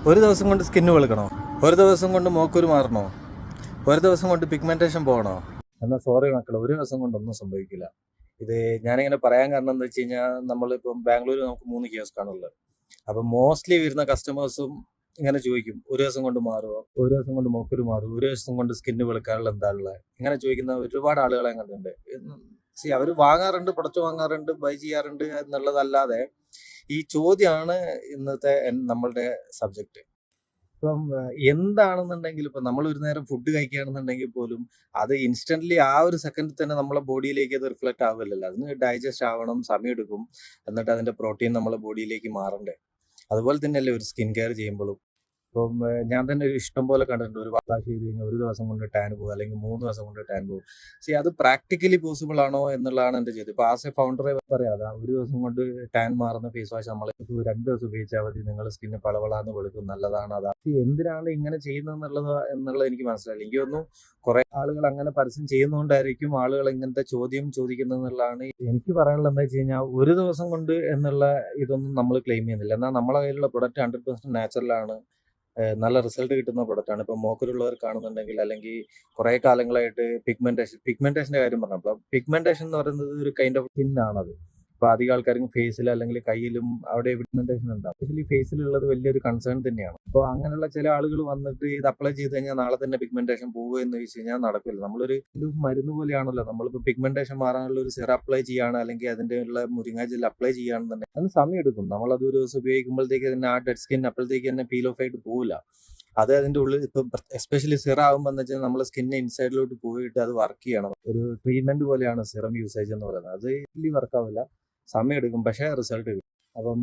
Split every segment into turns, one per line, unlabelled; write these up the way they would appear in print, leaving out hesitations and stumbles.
ഒരു ദിവസം കൊണ്ട് സ്കിന്ന് വെളുക്കണോ? ഒരു ദിവസം കൊണ്ട് മോക്കുരു മാറണോ? ഒരു ദിവസം കൊണ്ട് പിഗ്മെന്റേഷൻ പോകണോ? എന്നാൽ സോറി മക്കളെ, ഒരു ദിവസം കൊണ്ടൊന്നും സംഭവിക്കില്ല. ഇത് ഞാനിങ്ങനെ പറയാൻ കാരണം എന്താ വെച്ച് കഴിഞ്ഞാൽ, നമ്മളിപ്പം ബാംഗ്ലൂർ നമുക്ക് 3 കിയോസ്കാണുള്ളത്. അപ്പം മോസ്റ്റ്ലി വരുന്ന കസ്റ്റമേഴ്സും ഇങ്ങനെ ചോദിക്കും, ഒരു ദിവസം കൊണ്ട് മാറുമോ, ഒരു ദിവസം കൊണ്ട് മോക്കുരു മാറും, ഒരു ദിവസം കൊണ്ട് സ്കിന്ന് വെളുക്കാനുള്ള എന്താ ഉള്ളത്, ഇങ്ങനെ ചോദിക്കുന്ന ഒരുപാട് ആളുകളെ കണ്ടിട്ടുണ്ട്. അവർ വാങ്ങാറുണ്ട്, പ്രൊഡക്റ്റ് വാങ്ങാറുണ്ട്, ബൈ ചെയ്യാറുണ്ട് എന്നുള്ളതല്ലാതെ ഈ ചോദ്യമാണ് ഇന്നത്തെ നമ്മളുടെ സബ്ജക്റ്റ്. ഇപ്പം എന്താണെന്നുണ്ടെങ്കിൽ, ഇപ്പം നമ്മൾ ഒരു നേരം ഫുഡ് കഴിക്കുകയാണെന്നുണ്ടെങ്കിൽ പോലും അത് ഇൻസ്റ്റന്റ്ലി ആ ഒരു സെക്കൻഡിൽ തന്നെ നമ്മളെ ബോഡിയിലേക്ക് അത് റിഫ്ലക്റ്റ് ആവില്ലല്ലോ. അതിന് ഡൈജസ്റ്റ് ആവണം, സമയം എടുക്കും. എന്നിട്ട് അതിന്റെ പ്രോട്ടീൻ നമ്മളെ ബോഡിയിലേക്ക് മാറണ്ടേ. അതുപോലെ തന്നെയല്ലേ ഒരു സ്കിൻ കെയർ ചെയ്യുമ്പോഴും. ഇപ്പം ഞാൻ തന്നെ ഒരു ഇഷ്ടം പോലെ കണ്ടിട്ടുണ്ട്, ഒരു വാഷ് ചെയ്ത് കഴിഞ്ഞാൽ ഒരു ദിവസം കൊണ്ട് ടാൻ പോകും, അല്ലെങ്കിൽ 3 ദിവസം കൊണ്ട് ടാൻ പോകും. അത് പ്രാക്ടിക്കലി പോസിബിൾ ആണോ എന്നുള്ളതാണ് എൻ്റെ ചോദ്യം. ഇപ്പൊ ആസ് എ ഫൗണ്ടറെ പറയാം, അതാ ഒരു ദിവസം കൊണ്ട് ടാൻ മാറുന്ന ഫേസ് വാഷ് നമ്മൾ 2 ദിവസം ഉപയോഗിച്ചാൽ മതി, നിങ്ങളുടെ സ്കിന്ന് പളവളാന്ന് വെളുക്കും, നല്ലതാണ്. അതാ എന്തിനാണ് ഇങ്ങനെ ചെയ്യുന്നത് എന്നുള്ളത് എനിക്ക് മനസ്സിലായില്ല. എനിക്ക് തോന്നുന്നു കുറെ ആളുകൾ അങ്ങനെ പരസ്യം ചെയ്യുന്നതുകൊണ്ടായിരിക്കും ആളുകൾ ഇങ്ങനത്തെ ചോദ്യം ചോദിക്കുന്നത് എന്നുള്ളതാണ് എനിക്ക് പറയാനുള്ളത്. എന്താ വെച്ച് കഴിഞ്ഞാൽ, ഒരു ദിവസം കൊണ്ട് എന്നുള്ള ഇതൊന്നും നമ്മൾ ക്ലെയിം ചെയ്യുന്നില്ല. എന്നാൽ നമ്മളെ കയ്യിലുള്ള പ്രൊഡക്റ്റ് 100% നാച്ചുറലാണ്, നല്ല റിസൾട്ട് കിട്ടുന്ന പ്രൊഡക്റ്റാണ്. ഇപ്പം മോക്കറുള്ളവർ കാണുന്നുണ്ടെങ്കിൽ, അല്ലെങ്കിൽ കുറേ കാലങ്ങളായിട്ട് പിഗ്മെന്റേഷന്റെ കാര്യം പറഞ്ഞപ്പോൾ, പിഗ്മെന്റേഷൻ എന്ന് പറയുന്നത് ഒരു കൈൻഡ് ഓഫ് സ്കിൻ ആണത്. ഇപ്പൊ അധികം ആൾക്കാർക്കും ഫേസിൽ അല്ലെങ്കിൽ കയ്യിലും അവിടെ പിഗ്മെന്റേഷൻ ഉണ്ടാവും. സ്പെഷ്യലി ഫേസിലുള്ളത് വലിയൊരു കൺസേൺ തന്നെയാണ്. അപ്പോൾ അങ്ങനെയുള്ള ചില ആളുകൾ വന്നിട്ട് ഇത് അപ്ലൈ ചെയ്ത് കഴിഞ്ഞാൽ നാളെ തന്നെ പിഗ്മെന്റേഷൻ പോകുക എന്ന് ചോദിച്ചു കഴിഞ്ഞാൽ നടക്കില്ല. നമ്മളൊരു മരുന്ന് പോലെയാണല്ലോ. നമ്മളിപ്പോൾ പിഗ്മെന്റേഷൻ മാറാനുള്ള ഒരു സിറം അപ്ലൈ ചെയ്യുകയാണ്, അല്ലെങ്കിൽ അതിന്റെ ഉള്ള മുരിങ്ങ ജെൽ അപ്ലൈ ചെയ്യുകയാണെന്നുണ്ടെങ്കിൽ അതിന് സമയം എടുക്കും. നമ്മളത് ഒരു ദിവസം ഉപയോഗിക്കുമ്പോഴത്തേക്ക് തന്നെ ആ ഡെഡ് സ്കിൻ അപ്പോഴത്തേക്ക് തന്നെ പീൽ ഓഫ് ആയിട്ട് പോകില്ല. അത് അതിന്റെ ഉള്ളിൽ ഇപ്പം എസ്പെഷ്യലി സിറം ആകുമ്പോൾ എന്ന് വെച്ചാൽ നമ്മളെ സ്കിന്നെ ഇൻസൈഡിലോട്ട് പോയിട്ട് അത് വർക്ക് ചെയ്യണം. ഒരു ട്രീറ്റ്മെന്റ് പോലെയാണ് സിറം യൂസേജ് എന്ന് പറയുന്നത്. അത് വലിയ വർക്കാവില്ല, സമയം എടുക്കും, പക്ഷേ റിസൾട്ട് കിട്ടും. അപ്പം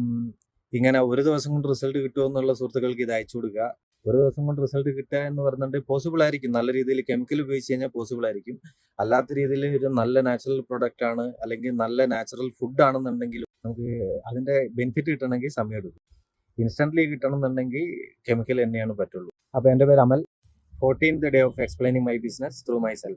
ഇങ്ങനെ ഒരു ദിവസം കൊണ്ട് റിസൾട്ട് കിട്ടുമോ എന്നുള്ള സുഹൃത്തുക്കൾക്ക് ഇത് അയച്ചു കൊടുക്കുക. ഒരു ദിവസം കൊണ്ട് റിസൾട്ട് കിട്ടുക എന്ന് പറയുന്നുണ്ട് പോസിബിൾ ആയിരിക്കും. നല്ല രീതിയിൽ കെമിക്കൽ ഉപയോഗിച്ച് കഴിഞ്ഞാൽ പോസിബിൾ ആയിരിക്കും. അല്ലാത്ത രീതിയിൽ ഒരു നല്ല നാച്ചുറൽ പ്രൊഡക്റ്റ് ആണ്, അല്ലെങ്കിൽ നല്ല നാച്ചുറൽ ഫുഡ് ആണെന്നുണ്ടെങ്കിലും നമുക്ക് അതിന്റെ ബെനിഫിറ്റ് കിട്ടണമെങ്കിൽ സമയം എടുക്കും. ഇൻസ്റ്റന്റ്ലി കിട്ടണം എന്നുണ്ടെങ്കിൽ കെമിക്കൽ തന്നെയാണ് പറ്റുള്ളൂ. അപ്പോൾ എൻ്റെ പേര് അമൽ. 14th day of explaining my business through myself.